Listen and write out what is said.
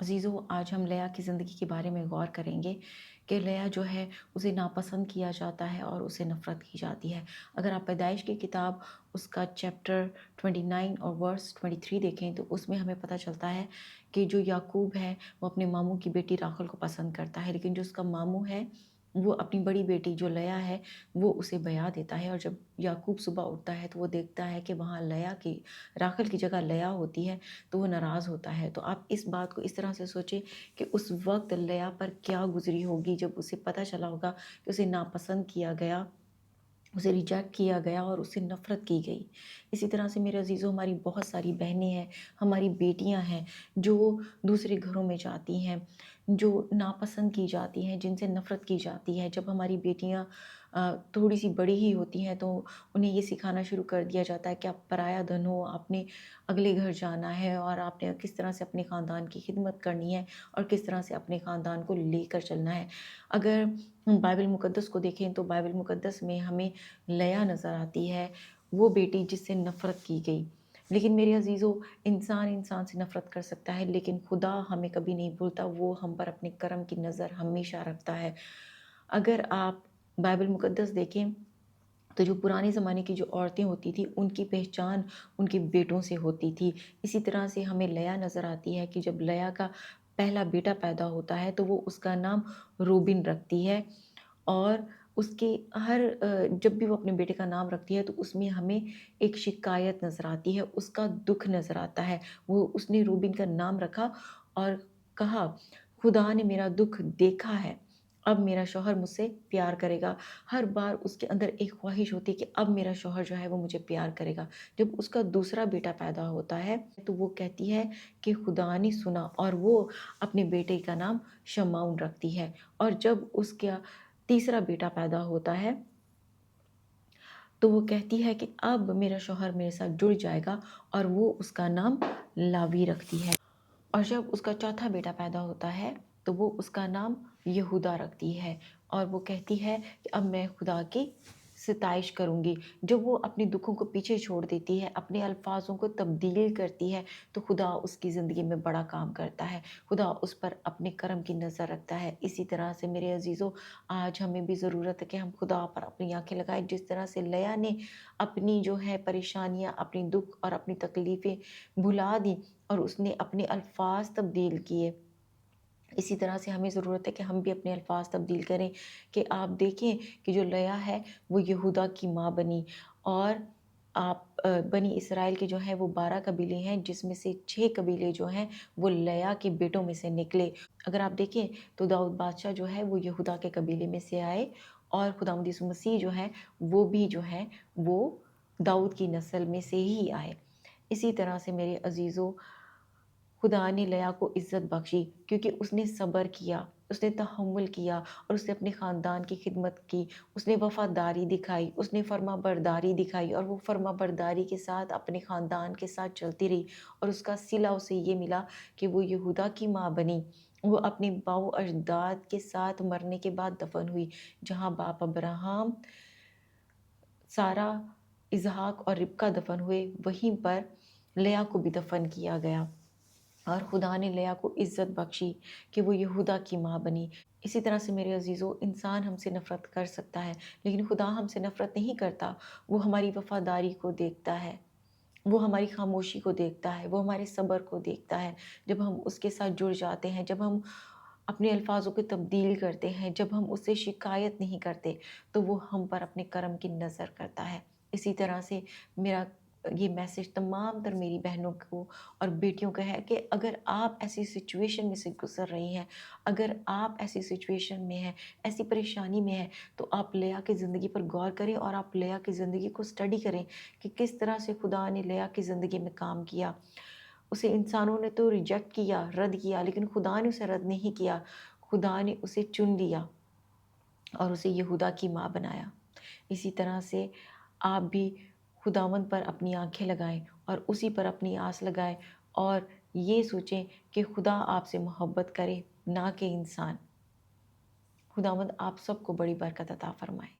عزیزو آج ہم لیا کی زندگی کے بارے میں غور کریں گے کہ لیا جو ہے اسے ناپسند کیا جاتا ہے اور اسے نفرت کی جاتی ہے۔ اگر آپ پیدائش کی کتاب اس کا چیپٹر 29 اور ورس 23 دیکھیں تو اس میں ہمیں پتہ چلتا ہے کہ جو یعقوب ہے وہ اپنے ماموں کی بیٹی راخل کو پسند کرتا ہے، لیکن جو اس کا ماموں ہے وہ اپنی بڑی بیٹی جو لیا ہے وہ اسے بیاہ دیتا ہے۔ اور جب یعقوب صبح اٹھتا ہے تو وہ دیکھتا ہے کہ وہاں لیا کی راخل کی جگہ لیا ہوتی ہے تو وہ ناراض ہوتا ہے۔ تو آپ اس بات کو اس طرح سے سوچیں کہ اس وقت لیا پر کیا گزری ہوگی جب اسے پتہ چلا ہوگا کہ اسے ناپسند کیا گیا، اسے ریجیکٹ کیا گیا اور اسے نفرت کی گئی۔ اسی طرح سے میرے عزیزوں ہماری بہت ساری بہنیں ہیں، ہماری بیٹیاں ہیں جو دوسرے گھروں میں جاتی ہیں، جو ناپسند کی جاتی ہیں، جن سے نفرت کی جاتی ہے۔ جب ہماری بیٹیاں تھوڑی سی بڑی ہی ہوتی ہیں تو انہیں یہ سکھانا شروع کر دیا جاتا ہے کہ آپ پرایا دھن ہو، آپ نے اگلے گھر جانا ہے اور آپ نے کس طرح سے اپنے خاندان کی خدمت کرنی ہے اور کس طرح سے اپنے خاندان کو لے کر چلنا ہے۔ اگر ہم بائبل مقدس کو دیکھیں تو بائبل مقدس میں ہمیں لیا نظر آتی ہے، وہ بیٹی جس سے نفرت کی گئی۔ لیکن میرے عزیزو انسان انسان سے نفرت کر سکتا ہے لیکن خدا ہمیں کبھی نہیں بھولتا، وہ ہم پر اپنے کرم کی نظر ہمیشہ رکھتا ہے۔ اگر آپ بائبل مقدس دیکھیں تو جو پرانے زمانے کی جو عورتیں ہوتی تھیں ان کی پہچان ان کے بیٹوں سے ہوتی تھی۔ اسی طرح سے ہمیں لیا نظر آتی ہے کہ جب لیا کا پہلا بیٹا پیدا ہوتا ہے تو وہ اس کا نام روبن رکھتی ہے، اور اس کے جب بھی وہ اپنے بیٹے کا نام رکھتی ہے تو اس میں ہمیں ایک شکایت نظر آتی ہے، اس کا دکھ نظر آتا ہے۔ اس نے روبن کا نام رکھا اور کہا خدا نے میرا دکھ دیکھا ہے، اب میرا شوہر مجھ سے پیار کرے گا۔ ہر بار اس کے اندر ایک خواہش ہوتی ہے کہ اب میرا شوہر جو ہے وہ مجھے پیار کرے گا۔ جب اس کا دوسرا بیٹا پیدا ہوتا ہے تو وہ کہتی ہے کہ خدا نے سنا، اور وہ اپنے بیٹے کا نام شمعون رکھتی ہے۔ اور جب اس کا تیسرا بیٹا پیدا ہوتا ہے تو وہ کہتی ہے کہ اب میرا شوہر میرے ساتھ جڑ جائے گا، اور وہ اس کا نام لاوی رکھتی ہے۔ اور جب اس کا چوتھا بیٹا پیدا ہوتا ہے تو وہ اس کا نام یہودا رکھتی ہے، اور وہ کہتی ہے کہ اب میں خدا کی ستائش کروں گی۔ جب وہ اپنے دکھوں کو پیچھے چھوڑ دیتی ہے، اپنے الفاظوں کو تبدیل کرتی ہے، تو خدا اس کی زندگی میں بڑا کام کرتا ہے، خدا اس پر اپنے کرم کی نظر رکھتا ہے۔ اسی طرح سے میرے عزیزو آج ہمیں بھی ضرورت ہے کہ ہم خدا پر اپنی آنکھیں لگائیں، جس طرح سے لیا نے اپنی جو ہے پریشانیاں، اپنی دکھ اور اپنی تکلیفیں بھلا دی اور اس نے اپنے الفاظ تبدیل کیے۔ اسی طرح سے ہمیں ضرورت ہے کہ ہم بھی اپنے الفاظ تبدیل کریں، کہ آپ دیکھیں کہ جو لیا ہے وہ یہودا کی ماں بنی، اور آپ بنی اسرائیل کے جو ہیں وہ 12 قبیلے ہیں، جس میں سے 6 قبیلے جو ہیں وہ لیا کے بیٹوں میں سے نکلے۔ اگر آپ دیکھیں تو داؤد بادشاہ جو ہے وہ یہودا کے قبیلے میں سے آئے، اور خداوند یسوع مسیح جو ہے وہ بھی جو ہے وہ داؤد کی نسل میں سے ہی آئے۔ اسی طرح سے میرے عزیزو خدا نے لیا کو عزت بخشی کیونکہ اس نے صبر کیا، اس نے تحمل کیا، اور اس نے اپنے خاندان کی خدمت کی، اس نے وفاداری دکھائی، اس نے فرما برداری دکھائی، اور وہ فرما برداری کے ساتھ اپنے خاندان کے ساتھ چلتی رہی، اور اس کا صلہ اسے یہ ملا کہ وہ یہودا کی ماں بنی۔ وہ اپنے باؤ اجداد کے ساتھ مرنے کے بعد دفن ہوئی، جہاں باپ ابراہم، سارہ، اسحاق اور ربکہ دفن ہوئے، وہیں پر لیا کو بھی دفن کیا گیا، اور خدا نے لیا کو عزت بخشی کہ وہ یہودا کی ماں بنی۔ اسی طرح سے میرے عزیزو انسان ہم سے نفرت کر سکتا ہے لیکن خدا ہم سے نفرت نہیں کرتا، وہ ہماری وفاداری کو دیکھتا ہے، وہ ہماری خاموشی کو دیکھتا ہے، وہ ہمارے صبر کو دیکھتا ہے۔ جب ہم اس کے ساتھ جڑ جاتے ہیں، جب ہم اپنے الفاظوں کو تبدیل کرتے ہیں، جب ہم اس سے شکایت نہیں کرتے، تو وہ ہم پر اپنے کرم کی نظر کرتا ہے۔ اسی طرح سے میرا یہ میسج تمام تر میری بہنوں کو اور بیٹیوں کا ہے کہ اگر آپ ایسی سچویشن میں سے گزر رہی ہیں، اگر آپ ایسی سچویشن میں ہیں، ایسی پریشانی میں ہیں، تو آپ لیا کی زندگی پر غور کریں، اور آپ لیا کی زندگی کو سٹڈی کریں کہ کس طرح سے خدا نے لیا کی زندگی میں کام کیا۔ اسے انسانوں نے تو ریجیکٹ کیا، رد کیا، لیکن خدا نے اسے رد نہیں کیا، خدا نے اسے چن لیا اور اسے یہودا کی ماں بنایا۔ اسی طرح سے آپ بھی خداوند پر اپنی آنکھیں لگائیں اور اسی پر اپنی آس لگائیں، اور یہ سوچیں کہ خدا آپ سے محبت کرے نہ کہ انسان۔ خداوند آپ سب کو بڑی برکت عطا فرمائے۔